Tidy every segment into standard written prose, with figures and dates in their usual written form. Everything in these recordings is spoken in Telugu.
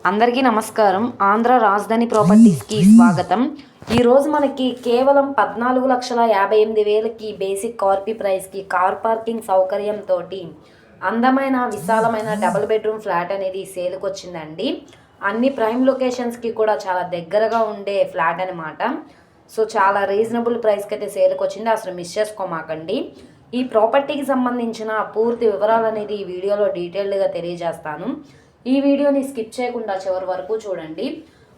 అందరికీ నమస్కారం. ఆంధ్ర రాజధాని ప్రాపర్టీస్కి స్వాగతం. ఈరోజు మనకి కేవలం 14,58,000కి బేసిక్ కార్పీ ప్రైస్కి కార్ పార్కింగ్ సౌకర్యంతో అందమైన విశాలమైన డబుల్ బెడ్రూమ్ ఫ్లాట్ అనేది సేల్కి వచ్చిందండి. అన్ని ప్రైమ్ లొకేషన్స్కి కూడా చాలా దగ్గరగా ఉండే ఫ్లాట్ అనమాట. సో చాలా రీజనబుల్ ప్రైస్కి అయితే సేల్కి వచ్చింది, అసలు మిస్ చేసుకోమాకండి. ఈ ప్రాపర్టీకి సంబంధించిన పూర్తి వివరాలు అనేది ఈ వీడియోలో డీటెయిల్డ్గా తెలియజేస్తాను. ఈ వీడియోని స్కిప్ చేయకుండా చివరి వరకు చూడండి.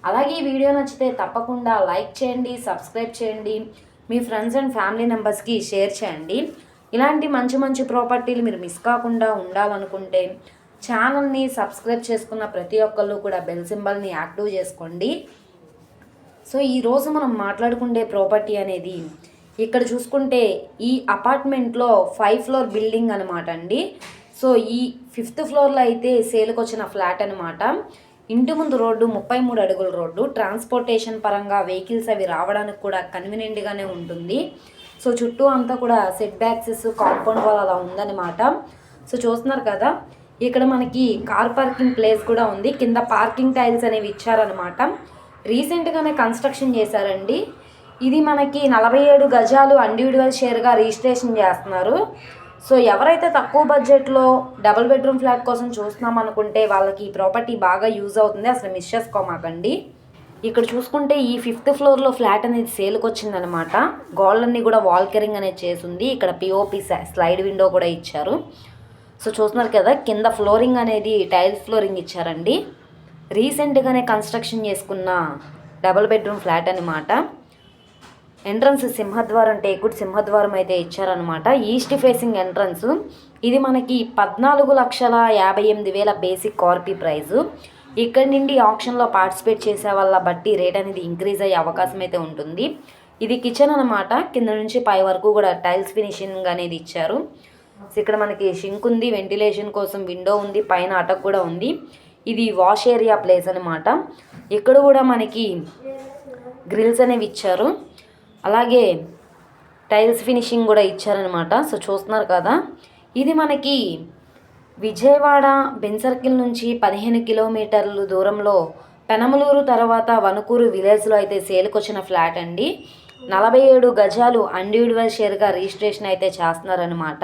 అలాగే ఈ వీడియో నచ్చితే తప్పకుండా లైక్ చేయండి, సబ్స్క్రైబ్ చేయండి, మీ ఫ్రెండ్స్ అండ్ ఫ్యామిలీ మెంబర్స్కి షేర్ చేయండి. ఇలాంటి మంచి మంచి ప్రాపర్టీలు మీరు మిస్ కాకుండా ఉండాలనుకుంటే ఛానల్ని సబ్స్క్రైబ్ చేసుకున్న ప్రతి ఒక్కళ్ళు కూడా బెల్ సింబల్ని యాక్టివ్ చేసుకోండి. సో ఈరోజు మనం మాట్లాడుకునే ప్రాపర్టీ అనేది ఇక్కడ చూసుకుంటే ఈ అపార్ట్మెంట్లో 5 ఫ్లోర్ బిల్డింగ్ అనమాట అండి. సో ఈ 5th ఫ్లోర్లో అయితే సేల్కి వచ్చిన ఫ్లాట్ అనమాట. ఇంటి ముందు రోడ్డు 33 అడుగుల రోడ్డు. ట్రాన్స్పోర్టేషన్ పరంగా వెహికల్స్ అవి రావడానికి కూడా కన్వీనియంట్గానే ఉంటుంది. సో చుట్టూ అంతా కూడా సెట్ బ్యాక్సెస్, కాంపౌండ్ వాల్ అలా ఉందన్నమాట. సో చూస్తున్నారు కదా, ఇక్కడ మనకి కార్ పార్కింగ్ ప్లేస్ కూడా ఉంది. కింద పార్కింగ్ టైల్స్ అనేవి ఇచ్చారనమాట. రీసెంట్గానే కన్స్ట్రక్షన్ చేశారండి. ఇది మనకి 47 గజాలు ఇండివిజువల్ షేర్గా రిజిస్ట్రేషన్ చేస్తున్నారు. సో ఎవరైతే తక్కువ బడ్జెట్లో డబుల్ బెడ్రూమ్ ఫ్లాట్ కోసం చూస్తున్నాం అనుకుంటే వాళ్ళకి ఈ ప్రాపర్టీ బాగా యూజ్ అవుతుంది, అసలు మిస్ చేసుకోమాకండి. ఇక్కడ చూసుకుంటే ఈ 5th ఫ్లోర్లో ఫ్లాట్ అనేది సేల్కి వచ్చిందనమాట. గోల్డన్ని కూడా వాల్ కెరింగ్ అనేది చేసింది. ఇక్కడ పిఓపి స్లైడ్ విండో కూడా ఇచ్చారు. సో చూస్తున్నారు కదా, కింద ఫ్లోరింగ్ అనేది టైల్స్ ఫ్లోరింగ్ ఇచ్చారండి. రీసెంట్గానే కన్స్ట్రక్షన్ చేసుకున్న డబుల్ బెడ్రూమ్ ఫ్లాట్ అనమాట. ఎంట్రన్స్ సింహద్వారం, టేకుడ్ సింహద్వారం అయితే ఇచ్చారనమాట. East facing entrance. ఇది మనకి 14,58,000 బేసిక్ కార్పీ ప్రైజు. ఇక్కడి నుండి ఆప్షన్లో పార్టిసిపేట్ చేసే వాళ్ళ బట్టి రేట్ అనేది ఇంక్రీజ్ అయ్యే అవకాశం అయితే ఉంటుంది. ఇది కిచెన్ అనమాట. కింద నుంచి పై వరకు కూడా టైల్స్ ఫినిషింగ్ అనేది ఇచ్చారు. సో ఇక్కడ మనకి షింక్ ఉంది, వెంటిలేషన్ కోసం విండో ఉంది, పైన అటక్ కూడా ఉంది. ఇది వాష్ ఏరియా ప్లేస్ అనమాట. ఇక్కడ కూడా మనకి గ్రిల్స్ అనేవి ఇచ్చారు, అలాగే టైల్స్ ఫినిషింగ్ కూడా ఇచ్చారనమాట. సో చూస్తున్నారు కదా, ఇది మనకి విజయవాడ బెన్ సర్కిల్ నుంచి 15 కిలోమీటర్లు దూరంలో పెనమలూరు తర్వాత వణుకూరు విలేజ్లో అయితే సేల్కి వచ్చిన ఫ్లాట్ అండి. 47 గజాలు ఇండివిజువల్ షేర్గా రిజిస్ట్రేషన్ అయితే చేస్తున్నారనమాట.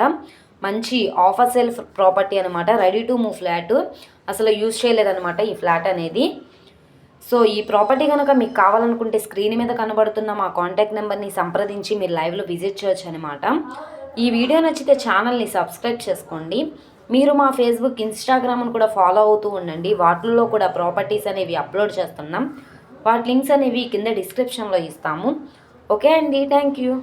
మంచి ఆఫర్ సేల్ ప్రాపర్టీ అనమాట. రెడీ టు మూవ్ ఫ్లాట్, అసలు యూజ్ చేయలేదనమాట ఈ ఫ్లాట్ అనేది. సో ఈ ప్రాపర్టీ కనుక మీకు కావాలనుకుంటే స్క్రీన్ మీద కనబడుతున్న మా కాంటాక్ట్ నెంబర్ని సంప్రదించి మీరు లైవ్లో విజిట్ చేయొచ్చు అనమాట. ఈ వీడియో నచ్చితే ఛానల్ని సబ్స్క్రైబ్ చేసుకోండి. మీరు మా ఫేస్బుక్, ఇన్స్టాగ్రామ్ను కూడా ఫాలో అవుతూ ఉండండి. వాటిల్లో కూడా ప్రాపర్టీస్ అనేవి అప్లోడ్ చేస్తున్నాం. వాటి లింక్స్ అనేవి కింద డిస్క్రిప్షన్లో ఇస్తాము. ఓకే అండి, థ్యాంక్ యూ.